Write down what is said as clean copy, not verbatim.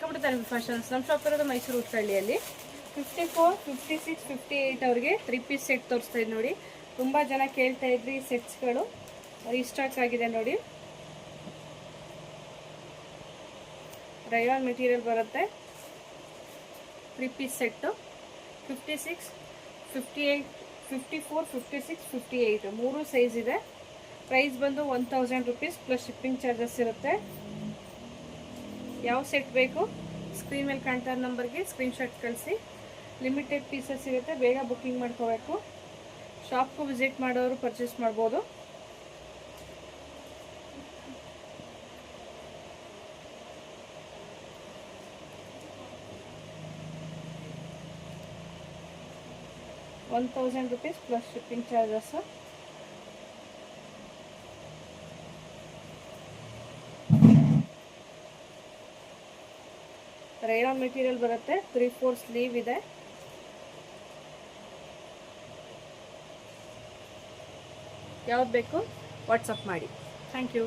Welcome to Tanvi fashions. ನಮ್ಮ shop ಇರೋದು ಮೈಸೂರು ಉಟ್ಕಳ್ಳಿಯಲ್ಲಿ. 54, 56, 58 ಅವ್ರಿಗೆ 3 ಪೀಸ್ ಸೆಟ್ ತೋರಿಸ್ತಾ ಇದ್ದು ನೋಡಿ. ತುಂಬ ಜನ ಕೇಳ್ತಾ ಇದ್ರಿ ಸೆಟ್ಸ್ಗಳು, ರೀಸ್ಟಾಕ್ ಆಗಿದೆ ನೋಡಿ. ರಯಾನ್ ಮೆಟೀರಿಯಲ್ ಬರುತ್ತೆ. 3 ಪೀಸ್ ಸೆಟ್ಟು 56, 58, 54, 56, 58 ಮೂರು ಸೈಜ್ ಇದೆ. ಪ್ರೈಸ್ ಬಂದು 1000 ರೂಪೀಸ್ ಪ್ಲಸ್ ಶಿಪ್ಪಿಂಗ್ ಚಾರ್ಜಸ್ ಇರುತ್ತೆ. ಯಾವ ಸೆಟ್ ಬೇಕು ಸ್ಕ್ರೀನ್ ಮೇಲೆ ಕಾಣ್ತಾ ಇರೋ ನಂಬರ್ಗೆ ಸ್ಕ್ರೀನ್ಶಾಟ್ ಕಳಿಸಿ. ಲಿಮಿಟೆಡ್ ಪೀಸಸ್ ಇರುತ್ತೆ, ಬೇಗ ಬುಕ್ಕಿಂಗ್ ಮಾಡ್ಕೋಬೇಕು. ಶಾಪ್ಗೂ ವಿಸಿಟ್ ಮಾಡೋರು ಪರ್ಚೇಸ್ ಮಾಡ್ಬೋದು. ₹1000 plus shipping charges. Rayon material ಬರುತ್ತೆ. 3/4 ಸ್ಲೀವ್ ಇದೆ. ಯಾವ್ದು ಬೇಕು ವಾಟ್ಸಪ್ ಮಾಡಿ. Thank you.